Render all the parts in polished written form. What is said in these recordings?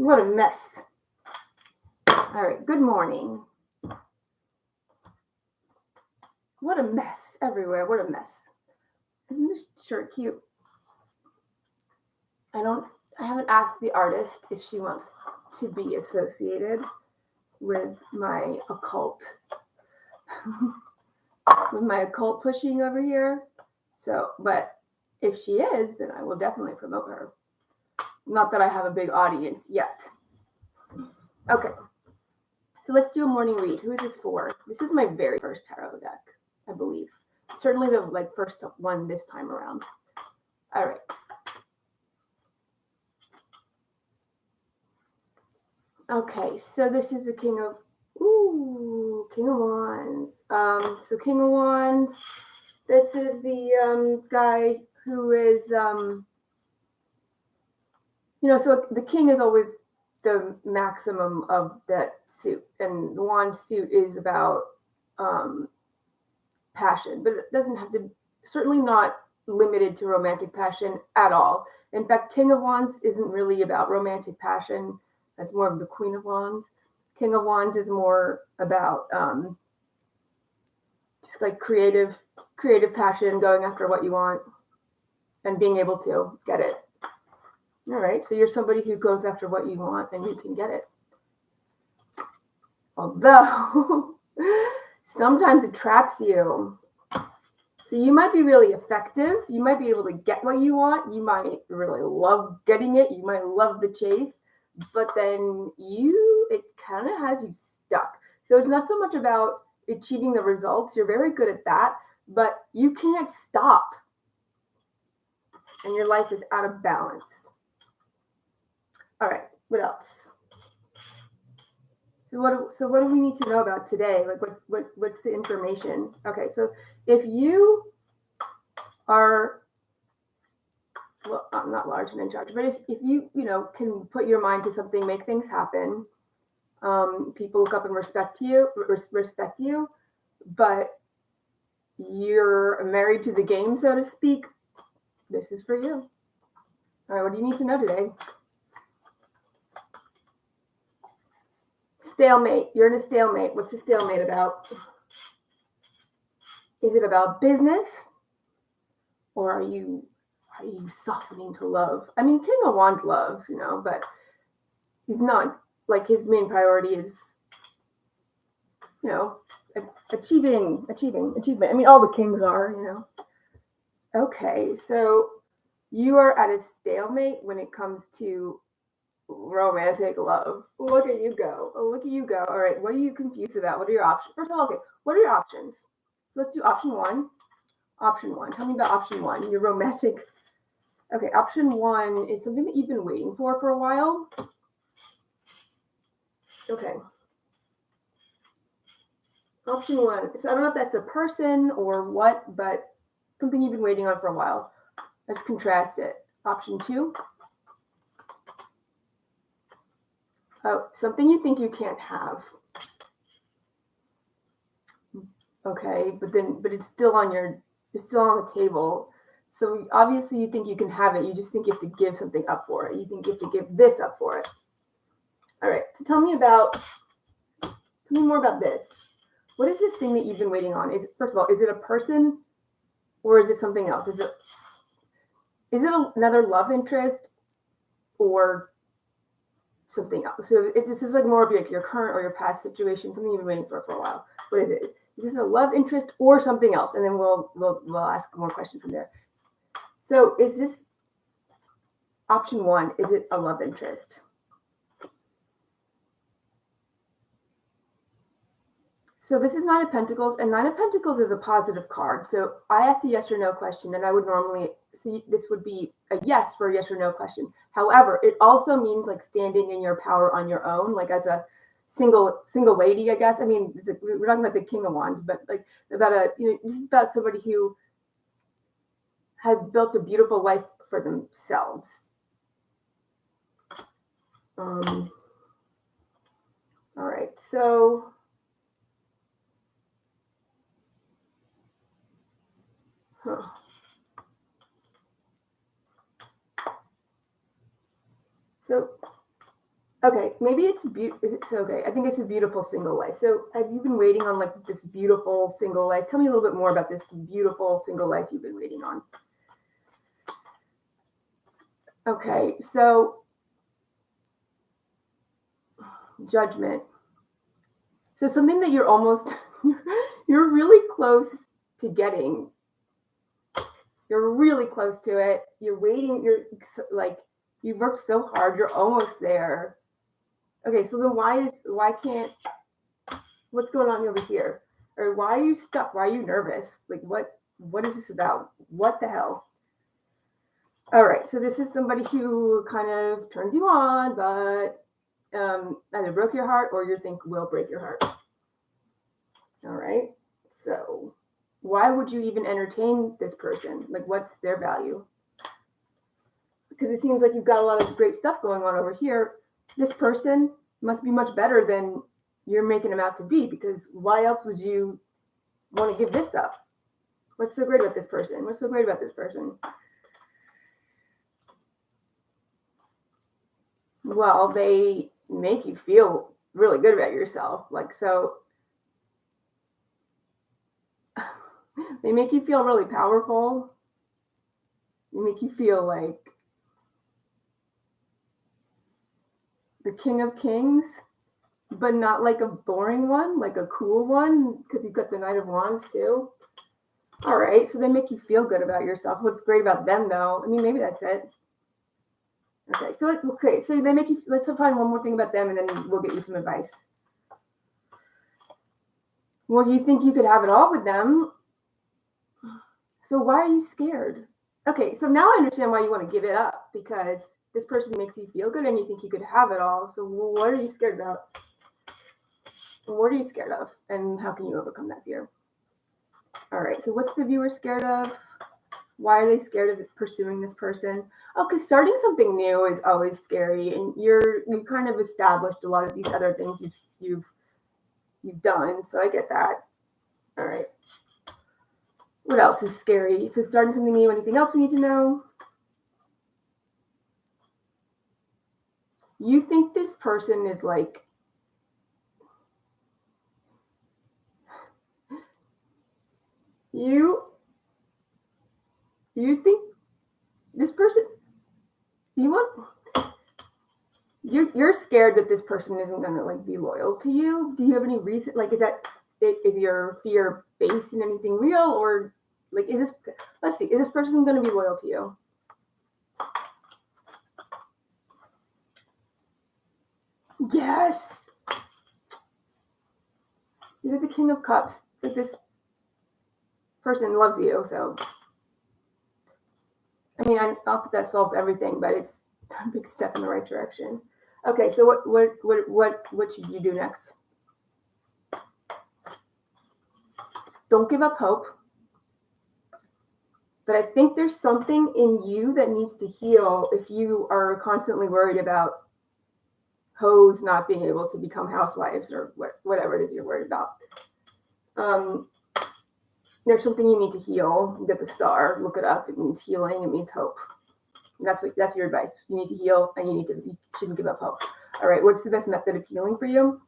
What a mess. All right, good morning. What a mess everywhere. What a mess. Isn't this shirt cute? I haven't asked the artist if she wants to be associated with my occult, with my occult pushing over here. So, but if she is, then I will definitely promote her. Not that I have a big audience yet. Okay. So let's do a morning read. Who is this for? This is my very first tarot deck, I believe. Certainly the first one this time around. All right. Okay, so this is the King of Wands. So King of Wands. This is the guy who is, so the king is always the maximum of that suit, and the wand suit is about passion, but it doesn't have to, certainly not limited to romantic passion at all. In fact, King of Wands isn't really about romantic passion. That's more of the Queen of Wands. King of Wands is more about just like creative passion, going after what you want and being able to get it. All right, so you're somebody who goes after what you want and you can get it. Although sometimes it traps you. So you might be really effective. You might be able to get what you want. You might really love getting it. You might love the chase, but then it kind of has you stuck. So it's not so much about achieving the results. You're very good at that, but you can't stop. And your life is out of balance. All right, what else? So what do we need to know about today? Like what's the information? Okay, so if you are, well, I'm not large and in charge, but if you can put your mind to something, make things happen. People look up and respect you, but you're married to the game, so to speak. This is for you. All right, what do you need to know today? Stalemate. You're in a stalemate. What's a stalemate about? Is it about business? Or are you softening to love? I mean, King of Wands loves, but he's not, like, his main priority is, achievement. I mean, all the kings are. Okay, so you are at a stalemate when it comes to romantic love. Look at you go. All right, what are you confused about? What are your options? First of all, okay, what are your options? Let's do option one. Option one. Tell me about option one. Your romantic. Okay, option one is something that you've been waiting for a while. Okay. Option one. So I don't know if that's a person or what, but something you've been waiting on for a while. Let's contrast it. Option two. Oh, something you think you can't have. Okay, but it's still on the table. So obviously you think you can have it. You just think you have to give something up for it. You think you have to give this up for it. All right. So tell me more about this. What is this thing that you've been waiting on? First of all, is it a person or is it something else? Is it another love interest or something else? So this is like more of your current or your past situation, something you've been waiting for a while. What is it? Is this a love interest or something else? And then we'll ask more questions from there. So is this option one? Is it a love interest? So this is Nine of Pentacles, and Nine of Pentacles is a positive card. So I asked a yes or no question, and I would normally see this would be a yes for a yes or no question. However, it also means like standing in your power on your own, like as a single lady, I guess. I mean, we're talking about the King of Wands, but like about this is about somebody who has built a beautiful life for themselves. All right, so. So Okay, maybe it's it's okay. I think it's a beautiful single life. So have you been waiting on like this beautiful single life? Tell me a little bit more about this beautiful single life you've been waiting on. Okay, so judgment. So something that you're almost you're really close to getting. You're really close to it. You're waiting, like you've worked so hard, you're almost there. Okay, so then why can't what's going on over here? Or why are you stuck? Why are you nervous? Like what is this about? What the hell? All right, so this is somebody who kind of turns you on, but either broke your heart or you think will break your heart. All right, so why would you even entertain this person? Like, what's their value? Because it seems like you've got a lot of great stuff going on over here. This person must be much better than you're making them out to be, because why else would you want to give this up? What's so great about this person? What's so great about this person? Well, they make you feel really good about yourself. Like, so they make you feel really powerful. They make you feel like the king of kings, but not like a boring one, like a cool one, because you've got the Knight of Wands too. All right, so they make you feel good about yourself. What's great about them, though? I mean, maybe that's it. So they make you. Let's find one more thing about them, and then we'll get you some advice. Well, you think you could have it all with them, so why are you scared? Okay, so now I understand why you want to give it up, because this person makes you feel good, and you think you could have it all. So what are you scared about? What are you scared of, and how can you overcome that fear? All right, so what's the viewer scared of? Why are they scared of pursuing this person? Oh, because starting something new is always scary, and you've kind of established a lot of these other things you've done. So I get that. All right. What else is scary? So starting something new. Anything else we need to know? You think this person is like you think this person you want you're scared that this person isn't gonna like be loyal to you. Do you have any reason? Like, is your fear based in anything real, or like is this? Let's see. Is this person gonna be loyal to you? Yes. You're the King of Cups. That this person loves you. So, I mean, not that that solves everything, but it's a big step in the right direction. Okay, so what should you do next? Don't give up hope. But I think there's something in you that needs to heal if you are constantly worried about hoes not being able to become housewives or whatever it is you're worried about. Um, there's something you need to heal. You get the star, look it up. It means healing. It means hope. That's your advice. You need to heal, and you shouldn't give up hope. All right. What's the best method of healing for you?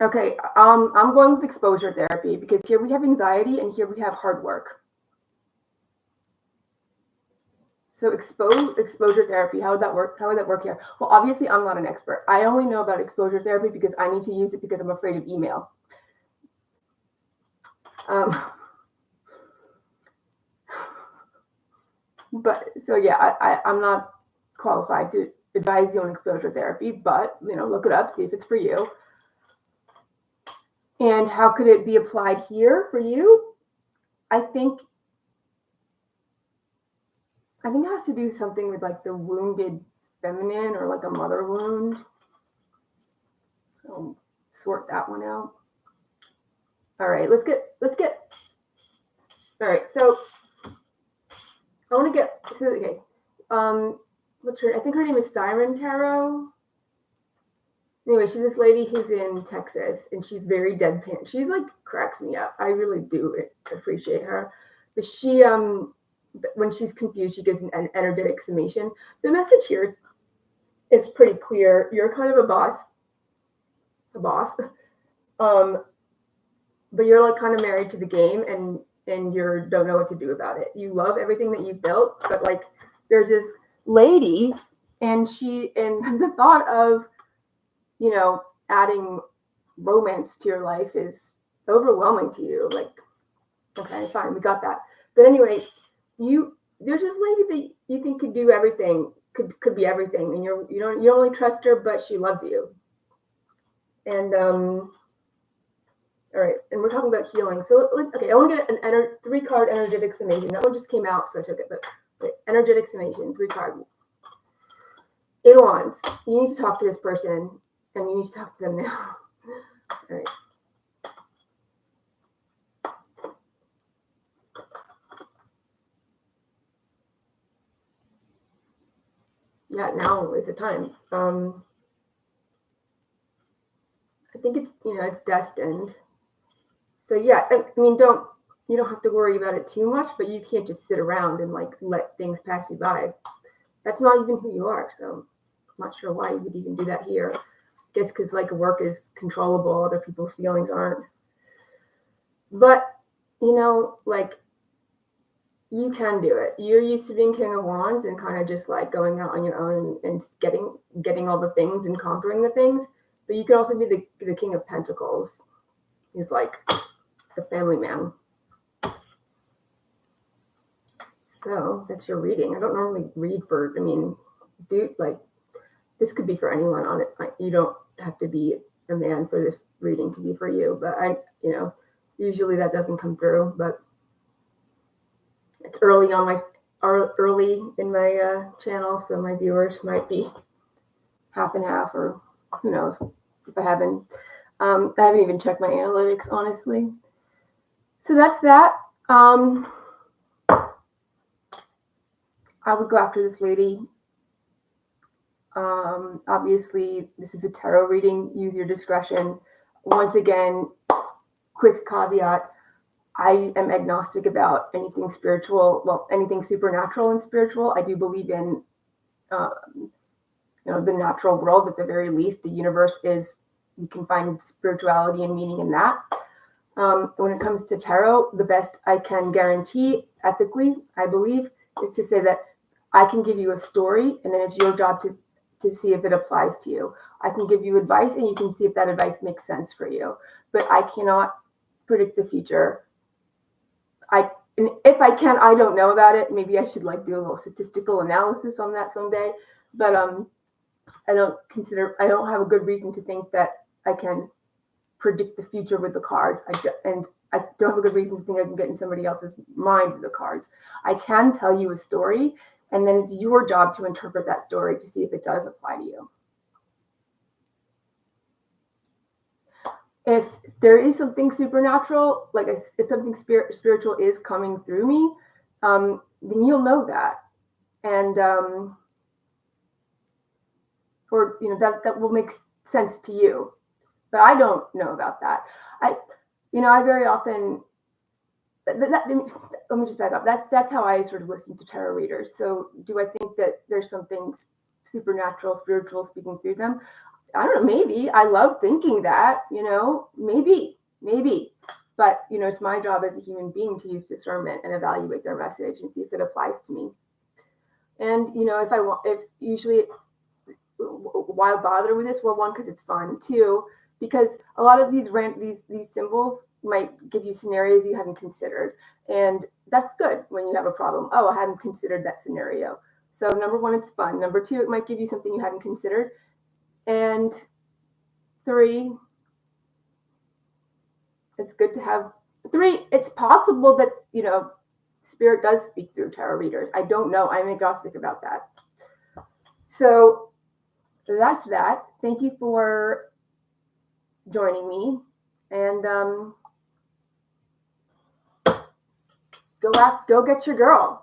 Okay. I'm going with exposure therapy, because here we have anxiety and here we have hard work. So exposure therapy, how would that work? How would that work here? Well, obviously I'm not an expert. I only know about exposure therapy because I need to use it because I'm afraid of email. But so yeah, I'm not qualified to advise you on exposure therapy, but look it up, see if it's for you. And how could it be applied here for you? I think it has to do something with like the wounded feminine, or like a mother wound. I'll sort that one out. All right, let's get. All right, so I want to get. So okay, what's her? I think her name is Siren Tarot. Anyway, she's this lady who's in Texas, and she's very deadpan. She's like cracks me up. I really do appreciate her, but she when she's confused, she gives an energetic summation. The message here is pretty clear. You're kind of a boss, but you're like kind of married to the game, and you don't know what to do about it. You love everything that you've built, but like there's this lady, and the thought of, adding romance to your life is overwhelming to you. Like, okay, fine, we got that. But anyway, there's this lady that you think could do everything, could be everything, and you don't really trust her, but she loves you. And all right, and we're talking about healing. So I want to get an 3-card energetic summation. That one just came out, so I took it. But energetic summation, 3-card. 8 of Wands. You need to talk to this person, and you need to talk to them now. All right. Yeah, now is the time. I think it's destined. So yeah, I mean, you don't have to worry about it too much, but you can't just sit around and like let things pass you by. That's not even who you are. So I'm not sure why you would even do that here. I guess because like work is controllable, other people's feelings aren't. But like you can do it. You're used to being King of Wands and kind of just like going out on your own and getting all the things and conquering the things. But you could also be the King of Pentacles. He's like the family man. So that's your reading. I don't normally read for, this could be for anyone on it. You don't have to be a man for this reading to be for you. But usually that doesn't come through. But it's early in my channel, so my viewers might be half and half, or who knows if I haven't even checked my analytics, honestly. So that's that. I would go after this lady. Obviously, this is a tarot reading. Use your discretion. Once again, quick caveat. I am agnostic about anything spiritual, anything supernatural and spiritual. I do believe in, the natural world. At the very least, the universe you can find spirituality and meaning in that. When it comes to tarot, the best I can guarantee ethically, I believe, is to say that I can give you a story, and then it's your job to see if it applies to you. I can give you advice, and you can see if that advice makes sense for you. But I cannot predict the future. And if I can, I don't know about it. Maybe I should do a little statistical analysis on that someday. But I don't have a good reason to think that I can predict the future with the cards. I don't have a good reason to think I can get in somebody else's mind with the cards. I can tell you a story, and then it's your job to interpret that story to see if it does apply to you. If there is something supernatural, if something spiritual is coming through me, then you'll know that, and that will make sense to you. But I don't know about that. I very often. Let me just back up. That's how I sort of listen to tarot readers. So, do I think that there's something supernatural, spiritual speaking through them? I don't know, maybe. I love thinking that, maybe. But, it's my job as a human being to use discernment and evaluate their message and see if it applies to me. And, why bother with this? Well, one, because it's fun. 2, because a lot of these symbols might give you scenarios you hadn't considered. And that's good when you have a problem. Oh, I hadn't considered that scenario. So number 1, it's fun. Number 2, it might give you something you hadn't considered. And 3, it's good to have 3. It's possible that, spirit does speak through tarot readers. I don't know. I'm agnostic about that. So that's that. Thank you for joining me. And go get your girl.